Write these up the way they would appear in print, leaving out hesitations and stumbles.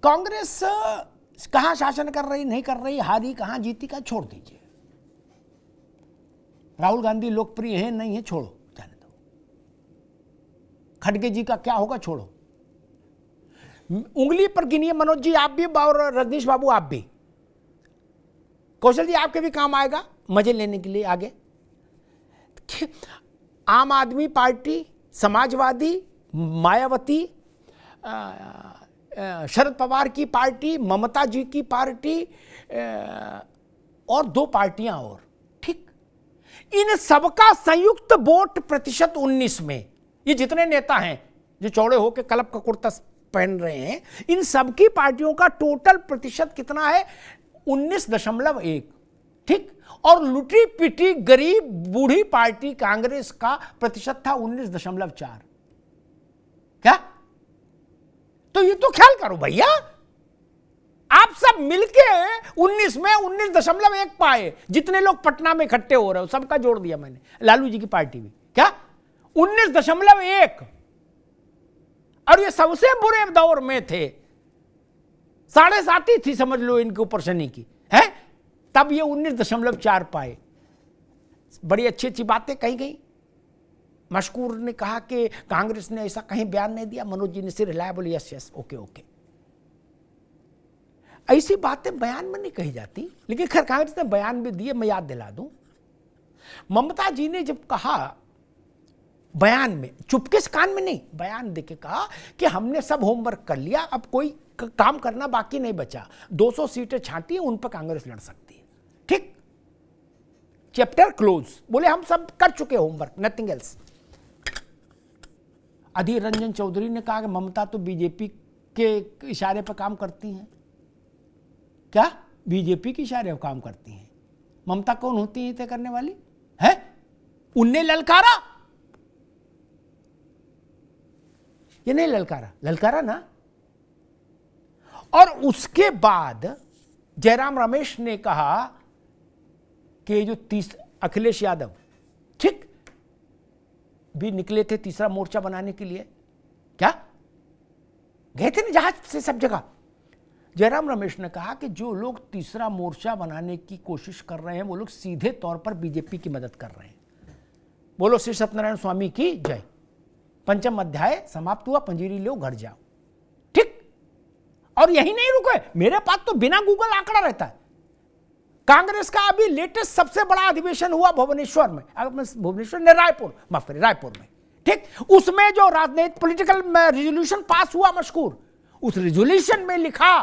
कांग्रेस कहां शासन कर रही नहीं कर रही, हारी कहां जीती का छोड़ दीजिए। राहुल गांधी लोकप्रिय है नहीं है, छोड़ो, जाने दो। खड़गे जी का क्या होगा, छोड़ो। उंगली पर गिनिए मनोज जी, आप भी और रजनीश बाबू आप भी, कौशल जी आपके भी काम आएगा मजे लेने के लिए आगे। आम आदमी पार्टी, समाजवादी, मायावती, शरद पवार की पार्टी, ममता जी की पार्टी और 2 पार्टियां और, ठीक, इन सबका संयुक्त वोट प्रतिशत 19 में, ये जितने नेता हैं जो चौड़े होकर कलब का कुर्ता पहन रहे हैं, इन सबकी पार्टियों का टोटल प्रतिशत कितना है, 19.1, ठीक। और लुटी पिटी गरीब बूढ़ी पार्टी कांग्रेस का प्रतिशत था 19.4। क्या? तो ये तो ख्याल करो भैया, आप सब मिलके 19 में 19.1 पाए, जितने लोग पटना में इकट्ठे हो रहे हो सबका जोड़ दिया मैंने, लालू जी की पार्टी भी, क्या 19.1। और ये सबसे बुरे दौर में थे, 7.5 थी समझ लो इनके ऊपर शनि की, है, तब ये 19.4 पाए। बड़ी अच्छी अच्छी बातें कही गई। मशकूर ने कहा कि कांग्रेस ने ऐसा कहीं बयान नहीं दिया, मनोज जी ने सिर्फ reliable yes yes okay okay, ऐसी बातें बयान में नहीं कही जाती। लेकिन खैर कांग्रेस ने बयान भी दिए, मैं याद दिला दूं, ममता जी ने जब कहा बयान में, चुपके से कान में नहीं, बयान देके कहा कि हमने सब होमवर्क कर लिया, अब कोई काम करना बाकी नहीं बचा, 200 सीटें छांटी है, उन पर कांग्रेस लड़ सकती है, ठीक, चैप्टर क्लोज। बोले हम सब कर चुके homework, nothing else. Adhir Ranjan Chaudhary ने कहा कि ममता तो बीजेपी के इशारे पर काम करती हैं। क्या? बीजेपी के इशारे पर काम करती हैं? ममता कौन होती है तय करने वाली है? उनने ललकारा, ये नहीं ललकारा, ललकारा ना। और उसके बाद जयराम रमेश ने कहा कि जो अखिलेश यादव, ठीक, भी निकले थे तीसरा मोर्चा बनाने के लिए, क्या गए थे ना जहाज से सब जगह। जयराम रमेश ने कहा कि जो लोग तीसरा मोर्चा बनाने की कोशिश कर रहे हैं वो लोग सीधे तौर पर बीजेपी की मदद कर रहे हैं। बोलो श्री सत्यनारायण स्वामी की जय। पंचम अध्याय समाप्त हुआ, पंजीरी लो घर जाओ, ठीक। और यही नहीं रुके, मेरे पास तो बिना गूगल आंकड़ा रहता है। कांग्रेस का अभी लेटेस्ट सबसे बड़ा अधिवेशन हुआ भुवनेश्वर में, भुवनेश्वर ने रायपुर, माफ करिए रायपुर में, ठीक। उसमें जो राजनीतिक पॉलिटिकल रेजोल्यूशन पास हुआ मशकूर, उस रेजोल्यूशन में लिखा,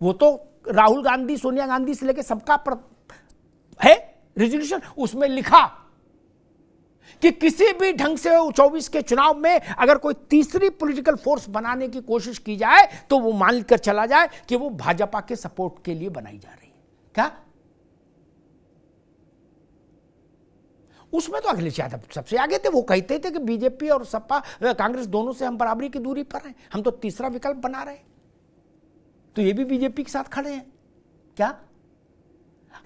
वो तो राहुल गांधी, सोनिया गांधी से लेकर सबका है रेजोल्यूशन, उसमें लिखा कि किसी भी ढंग से 24 के चुनाव में अगर कोई तीसरी पॉलिटिकल फोर्स बनाने की कोशिश की जाए तो वो मान कर चला जाए कि वो भाजपा के सपोर्ट के लिए बनाई जा रही है। क्या? उसमें तो अखिलेश यादव सबसे आगे थे, वो कहते थे कि बीजेपी और सपा कांग्रेस दोनों से हम बराबरी की दूरी पर हैं, हम तो तीसरा विकल्प बना रहे हैं। तो ये भी बीजेपी के साथ खड़े हैं। क्या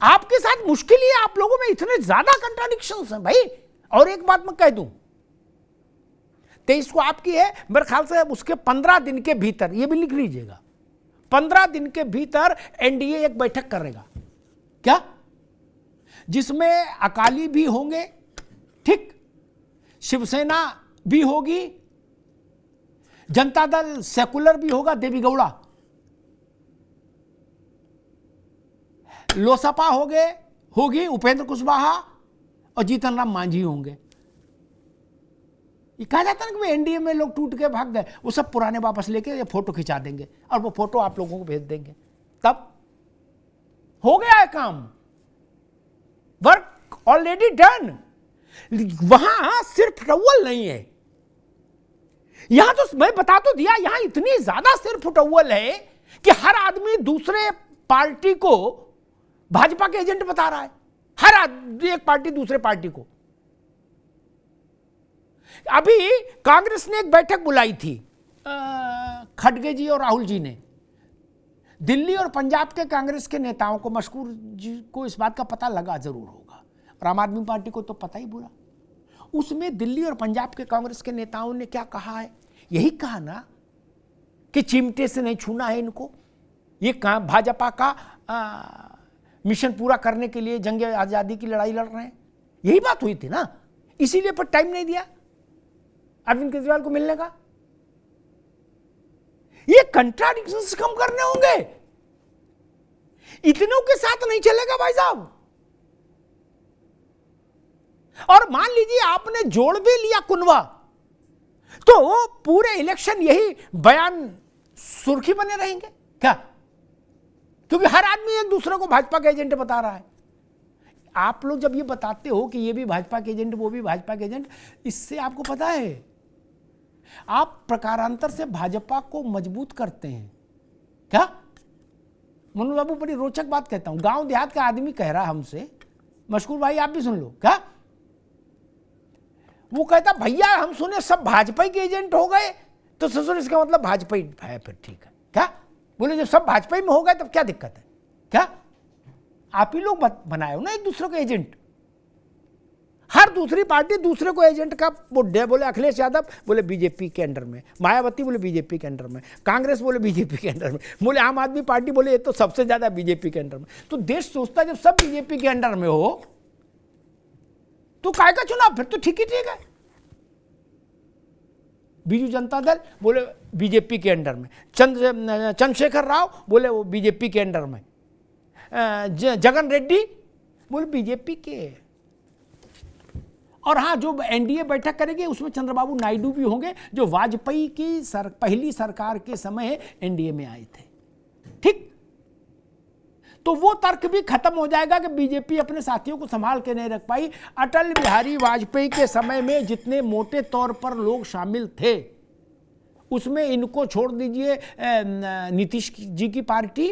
आपके साथ मुश्किल ही है, आप लोगों में इतने ज्यादा कंट्राडिक्शंस हैं भाई। और एक बात मैं कह दूं, 23 को आपकी है, मेरे ख्याल से उसके 15 दिन के भीतर, ये भी लिख लीजिएगा, 15 दिन के भीतर एनडीए एक बैठक करेगा, क्या, जिसमें अकाली भी होंगे, ठीक, शिवसेना भी होगी, जनता दल सेकुलर भी होगा, देवीगौड़ा, लोसपा होगी, उपेंद्र कुशवाहा और जीतन राम मांझी होंगे। ये कहा जाता है ना कि एनडीए में लोग टूट के भाग गए, वो सब पुराने वापस लेके ये फोटो खिंचा देंगे और वो फोटो आप लोगों को भेज देंगे, तब हो गया है काम, वर्क ऑलरेडी डन। वहां सिर्फ टवल नहीं है, यहां तो मैं बता तो दिया, यहां इतनी ज्यादा सिर्फ टवल है कि हर आदमी दूसरे पार्टी को भाजपा के एजेंट बता रहा है, हर एक पार्टी दूसरे पार्टी को। अभी कांग्रेस ने एक बैठक बुलाई थी, खड़गे जी और राहुल जी ने, दिल्ली और पंजाब के कांग्रेस के नेताओं को, मशकूर जी को इस बात का पता लगा जरूर होगा, और आम आदमी पार्टी को तो पता ही बुरा। उसमें दिल्ली और पंजाब के कांग्रेस के नेताओं ने क्या कहा है, यही कहा ना कि चिमटे से नहीं छूना है इनको, ये कहाँ भाजपा का मिशन पूरा करने के लिए जंग आज़ादी की लड़ाई लड़ रहे हैं? यही बात हुई थी ना, इसीलिए पर टाइम नहीं दिया अरविंद केजरीवाल को मिलने का। ये कंट्राडिक्शंस कम करने होंगे, इतनों के साथ नहीं चलेगा भाई साहब। और मान लीजिए आपने जोड़ भी लिया कुनवा, तो पूरे इलेक्शन यही बयान सुर्खी बने रहेंगे क्या? क्योंकि हर आदमी एक दूसरे को भाजपा के एजेंट बता रहा है। आप लोग जब ये बताते हो कि ये भी भाजपा के एजेंट, वो भी भाजपा के एजेंट, इससे आपको पता है आप प्रकारांतर से भाजपा को मजबूत करते हैं क्या? मनोज बाबू बड़ी रोचक बात कहता हूं, गांव देहात का आदमी कह रहा हमसे, मशकूर भाई आप भी सुन लो क्या, वो कहता भैया हम सुने सब भाजपा के एजेंट हो गए, तो ससुर इसका मतलब भाजपा ही है, फिर ठीक है क्या? बोले जब सब भाजपा में हो गए तब क्या दिक्कत है क्या? आप ही लोग बनाए हो ना एक दूसरे को एजेंट। हर दूसरी पार्टी दूसरे को एजेंट का बोले, अखिलेश यादव बोले बीजेपी के अंडर में, मायावती बोले बीजेपी के अंडर में, कांग्रेस बोले बीजेपी के अंडर में, बोले आम आदमी पार्टी बोले ये तो सबसे ज्यादा बीजेपी के अंडर में। तो देश सोचता जब सब बीजेपी के अंडर में हो तो काय का चुनाव, फिर तो ठीक ही ठीक है। बीजू जनता दल बोले बीजेपी के अंडर में, चंद्रशेखर राव बोले वो बीजेपी के अंडर में, जगन रेड्डी बोले बीजेपी के। और हाँ, जो एनडीए बैठक करेगी उसमें चंद्रबाबू नायडू भी होंगे, जो वाजपेयी की पहली सरकार के समय एनडीए में आए थे। ठीक, तो वो तर्क भी खत्म हो जाएगा कि बीजेपी अपने साथियों को संभाल के नहीं रख पाई। अटल बिहारी वाजपेयी के समय में जितने मोटे तौर पर लोग शामिल थे उसमें इनको छोड़ दीजिए, नीतीश जी की पार्टी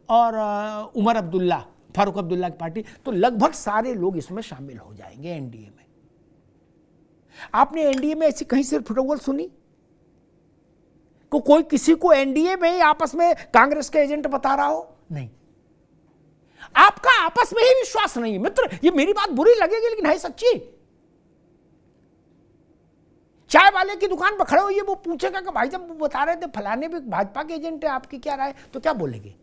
और उमर अब्दुल्ला, फारूक अब्दुल्ला की पार्टी, तो लगभग सारे लोग इसमें शामिल हो जाएंगे एनडीए में। आपने एनडीए में ऐसी कहीं से फुटबॉल सुनी को कोई किसी को एनडीए में ही आपस में कांग्रेस के एजेंट बता रहा हो? नहीं, आपका आपस में ही विश्वास नहीं है मित्र। ये मेरी बात बुरी लगेगी लेकिन है सच्ची। चाय वाले की दुकान पर खड़े होइए, वो पूछेगा कि भाई जब वो बता रहे थे फलाने भी भाजपा के एजेंट है, आपकी क्या राय? तो क्या बोलेंगे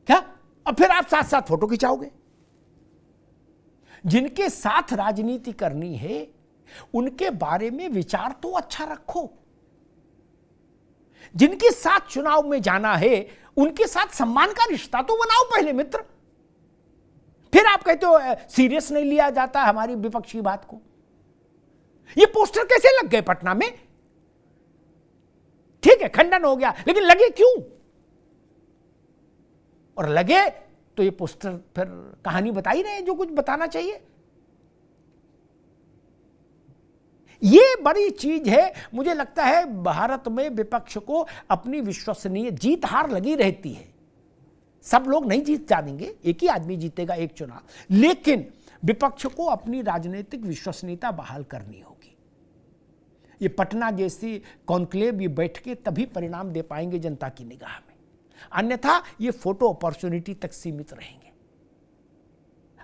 क्या? और फिर आप साथ साथ फोटो खिंचाओगे। जिनके साथ राजनीति करनी है उनके बारे में विचार तो अच्छा रखो। जिनके साथ चुनाव में जाना है उनके साथ सम्मान का रिश्ता तो बनाओ पहले मित्र। फिर आप कहते हो सीरियस नहीं लिया जाता हमारी विपक्षी बात को। ये पोस्टर कैसे लग गए पटना में? ठीक है, खंडन हो गया, लेकिन लगे क्यों? और लगे तो ये पोस्टर फिर कहानी बता ही रहे हैं जो कुछ बताना चाहिए। ये बड़ी चीज है। मुझे लगता है भारत में विपक्ष को अपनी विश्वसनीय, जीत हार लगी रहती है, सब लोग नहीं जीत जाएंगे, एक ही आदमी जीतेगा एक चुनाव, लेकिन विपक्ष को अपनी राजनीतिक विश्वसनीयता बहाल करनी होगी। ये पटना जैसी कॉन्क्लेव, ये बैठ के तभी परिणाम दे पाएंगे जनता की निगाह में, अन्यथा ये फोटो अपॉर्चुनिटी तक सीमित रहेंगे।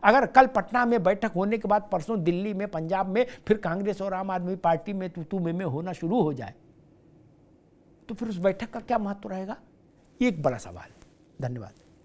अगर कल पटना में बैठक होने के बाद परसों दिल्ली में, पंजाब में फिर कांग्रेस और आम आदमी पार्टी में तू में होना शुरू हो जाए तो फिर उस बैठक का क्या महत्व रहेगा? ये एक बड़ा सवाल है। धन्यवाद।